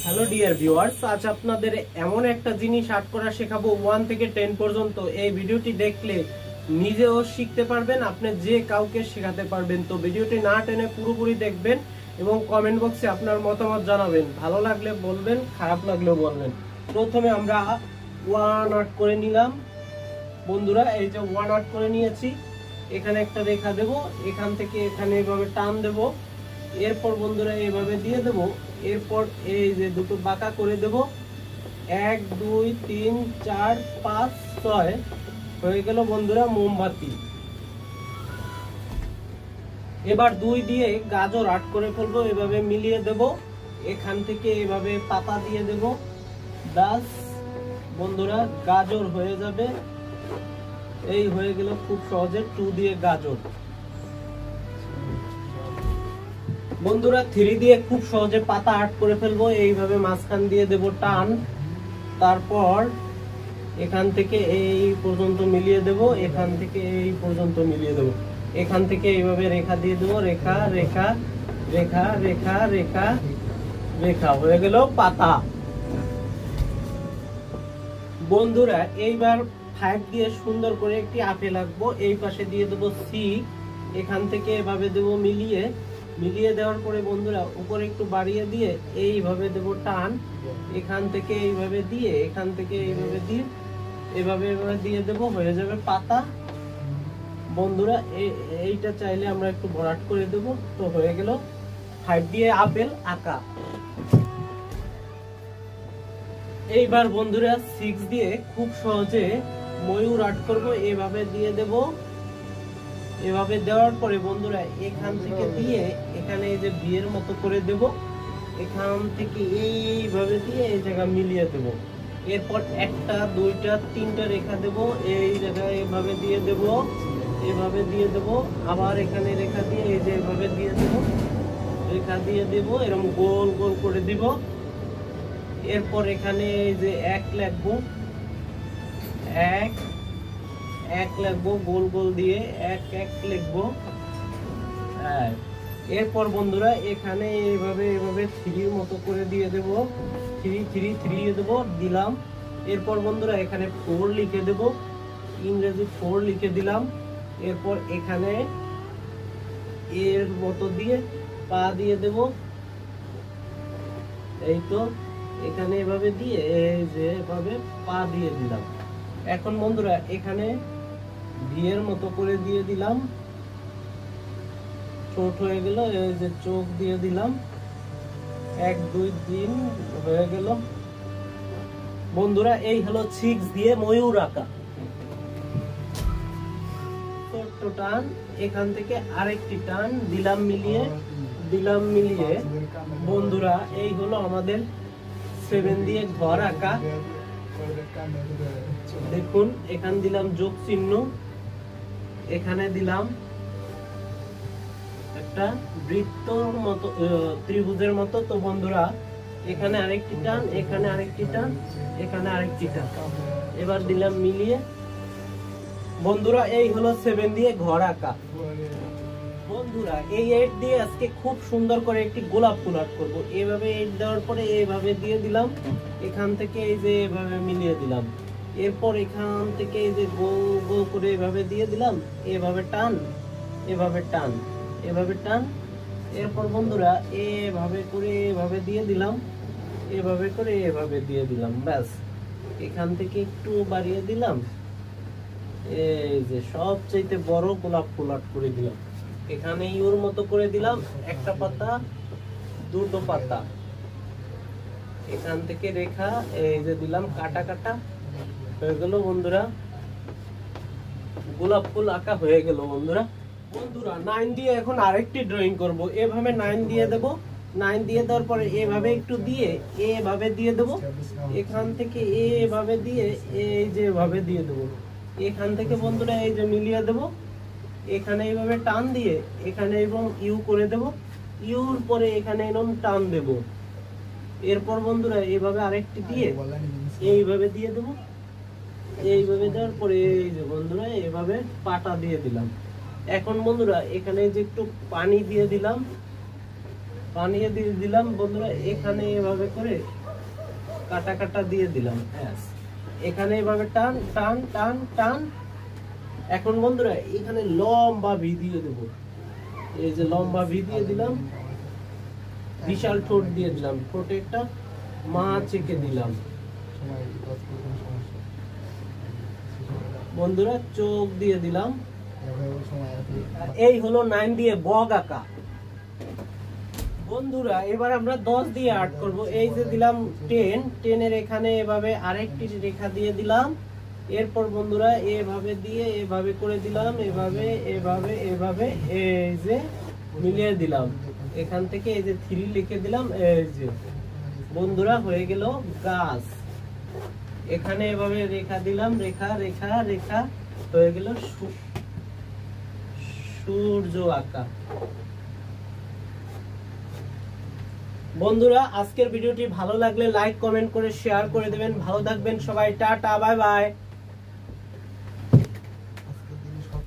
Hello dear viewers, আজ আপনাদের এমন একটা জিনিস আর্ট করা শেখাবো 1 থেকে 10 পর্যন্ত। এই ভিডিওটি দেখলে নিজেও শিখতে পারবেন, আপনি যে কাউকে শেখাতে পারবেন। তো ভিডিওটি না টেনে পুরোপুরি দেখবেন এবং কমেন্ট বক্সে আপনার মতামত জানাবেন। ভালো লাগলে বলবেন, খারাপ লাগলেও বলবেন। প্রথমে আমরা 1 আর্ট করে নিলাম বন্ধুরা। এই যে 1 আর্ট করে নিয়েছি, এখানে একটা রেখা দেব, এখান থেকে এখানে এভাবে টান দেব। এরপর বন্ধুরা এইভাবে দিয়ে দেব। এরপর এই যে দুটো বাঁকা করে দেব, 1 2 3 4 5 6 হয়ে গেল বন্ধুরা মোমবাতি। এবার 2 দিয়ে গাজর আর্ট করে ফেলবো, এভাবে মিলিয়ে দেব। এখান থেকে এভাবে পাতা দিয়ে দেব। ব্যাস বন্ধুরা গাজর হয়ে যাবে। এই হয়ে গেল খুব সহজে 2 দিয়ে গাজর। বন্ধুরা 3 দিয়ে খুব সহজে পাতা আর্ট করে ফেলবো। এইভাবে মাঝখান দিয়ে দেব টান, তারপর এখান থেকে এই পর্যন্ত মিলিয়ে দেব, এখান থেকে এই পর্যন্ত মিলিয়ে দেব। এখান থেকে এইভাবে রেখা দিয়ে দেব, রেখা রেখা রেখা রেখা রেখা রেখা হয়ে গেল পাতা। বন্ধুরা এইবার 5 দিয়ে সুন্দর করে একটি আপেল আঁকবো। এই পাশে দিয়ে দেব সি, এখান থেকে এভাবে দেব মিলিয়ে। মিলিয়ে দেওয়ার পরে বন্ধুরা উপরে একটু বাড়িয়ে দিয়ে এইভাবে দেব টান, এখান থেকে এইভাবে দিয়ে, এখান থেকে এইভাবে দিয়ে, এভাবে এভাবে দিয়ে দেব, হয়ে যাবে পাতা। বন্ধুরা এইটা চাইলে আমরা একটু ভরাট করে দেব। তো হয়ে গেল 5 দিয়ে আপেল আঁকা। এইবার বন্ধুরা 6 দিয়ে খুব সহজে ময়ূর আর্ট করব। এভাবে দিয়ে দেব। এভাবে দেওয়ার পরে বন্ধুরা এখান থেকে দিয়ে এখানে এই যে বিয়ের মতো করে দেব। এখান থেকে এইভাবে দিয়ে এই জায়গা মিলিয়ে দেব। এরপর 1টা 2টা 3টা রেখা দেব। এই জায়গায় এভাবে দিয়ে দেব, এভাবে দিয়ে দেব। আবার এখানে রেখা দিয়ে এই যে এভাবে দিয়ে দেব, রেখা দিয়ে দেব, এরকম গোল গোল করে দিব। এরপর এখানে এই যে 1 লিখবো, 1 1 লিখবো, গোল গোল দিয়ে 1 1 লিখবো। এরপর বন্ধুরা এখানে এইভাবে এইভাবে 3 মতো করে দিয়ে দেব, 3 3 3 দেব, দিলাম। এরপর বন্ধুরা এখানে 4 লিখে দেব, ইংরেজি 4 লিখে দিলাম। এরপর এখানে এর মতো দিয়ে পা দিয়ে দেব। এই তো এখানে এভাবে দিয়ে এই যে এভাবে পা দিয়ে দিলাম। এখন বন্ধুরা এখানে বিয়ের মতো করে দিয়ে দিলাম, ছোট হয়ে গেল। এই যে চোখ দিয়ে দিলাম, 1 2 3 হয়ে গেল বন্ধুরা। এই হলো 6 দিয়ে ময়ূর আঁকা। ছোট্ট টান, এখান থেকে আরেকটি টান দিলাম, মিলিয়ে দিলাম, মিলিয়ে বন্ধুরা এই হলো আমাদের 7 দিয়ে ঘর আঁকা। দেখুন এখানে দিলাম যোগ চিহ্ন, এখানে দিলাম একটা বৃত্তর মতো, ত্রিভুজের মতো। তো বন্ধুরা এখানে আরেকটি টান, এখানে আরেকটি টান, এখানে আরেকটি টান, এবার দিলাম মিলিয়ে। বন্ধুরা এই হলো 7 দিয়ে ঘর আঁকা। বন্ধুরা এই 8 দিয়ে আজকে খুব সুন্দর করে একটি গোলাপ ফুল আর্ট করব। এইভাবে 8 দেওয়ার পরে এইভাবে দিয়ে দিলাম, এখান থেকে এই যে এভাবে মিলিয়ে দিলাম। এরপর এখান থেকে এই যে গোল গোল করে এভাবে দিয়ে দিলাম, এভাবে টান, এভাবে টান, এভাবে টান। এরপর বন্ধুরা এভাবে করে এভাবে দিয়ে দিলাম, এভাবে করে এভাবে দিয়ে দিলাম। ব্যাস এখান থেকে একটু বাড়িয়ে দিলাম। এই যে সবচেয়ে বড় গোলাপ ফুল আর্ট করে দিলাম। এখানে ইউর মতো করে দিলাম, একটা পাতা, দুটো পাতা, এখান থেকে রেখা এই যে দিলাম, কাটা কাটা হয়ে গেল বন্ধুরা। গোলাপ ফুল আঁকা হয়ে গেল বন্ধুরা। বন্ধুরা 9 দিয়ে এখন আরেকটি ড্রয়িং করব। এভাবে 9 দিয়ে দেব, 9 দিয়ে দেওয়ার পরে এভাবে একটু দিয়ে এভাবে দিয়ে দেব, এখান থেকে এভাবে দিয়ে এই যে এভাবে দিয়ে দেব। এখান থেকে বন্ধুরা এই যে মিলিয়ে দেব, এখানে এইভাবে টান দিয়ে এখানে এবং ইউ করে দেব, ইউর পরে এখানে এরকম টান দেব। এরপর বন্ধুরা এইভাবে আরেকটি দিয়ে এইভাবে দিয়ে দেব, এইভাবে দেওয়ার পরে এই যে বন্ধুরা এইভাবে পাটা দিয়ে দিলাম। এখন বন্ধুরা এখানে যে একটু পানি দিয়ে দিলাম, বানিয়ে দিয়ে দিলাম বন্ধুরা। এখানে এভাবে করে কাটা কাটা দিয়ে দিলাম। এখানে এভাবে টান টান টান টান। এখন বন্ধুরা এখানে লম্বা ভি দিয়ে দেব। এই যে লম্বা ভি দিয়ে দিলাম, বিশাল ঠোঁট দিয়ে দিলাম, ঠোঁটে একটা মাছ এঁকে দিলাম বন্ধুরা, চোখ দিয়ে দিলাম। এই হলো 9 দিয়ে বগ আঁকা বন্ধুরা। এবার আমরা 10 দিয়ে আর্ট করব। এই যে দিলাম 10 এর এখানে এভাবে আরেকটি রেখা দিয়ে দিলাম। এরপর বন্ধুরা এভাবে দিয়ে এভাবে করে দিলাম, এভাবে এভাবে এভাবে এই যে মিলিয়ে দিলাম। এখান থেকে এই যে 3 লিখে দিলাম। এই যে বন্ধুরা হয়ে গেল গাছ। এখানে এভাবে রেখা দিলাম, রেখা রেখা রেখা, হয়ে গেল সূর্য আঁকা। বন্ধুরা আজকের ভিডিওটি ভালো লাগলে লাইক কমেন্ট করে শেয়ার করে দেবেন। ভালো থাকবেন সবাই, টাটা বাই বাই।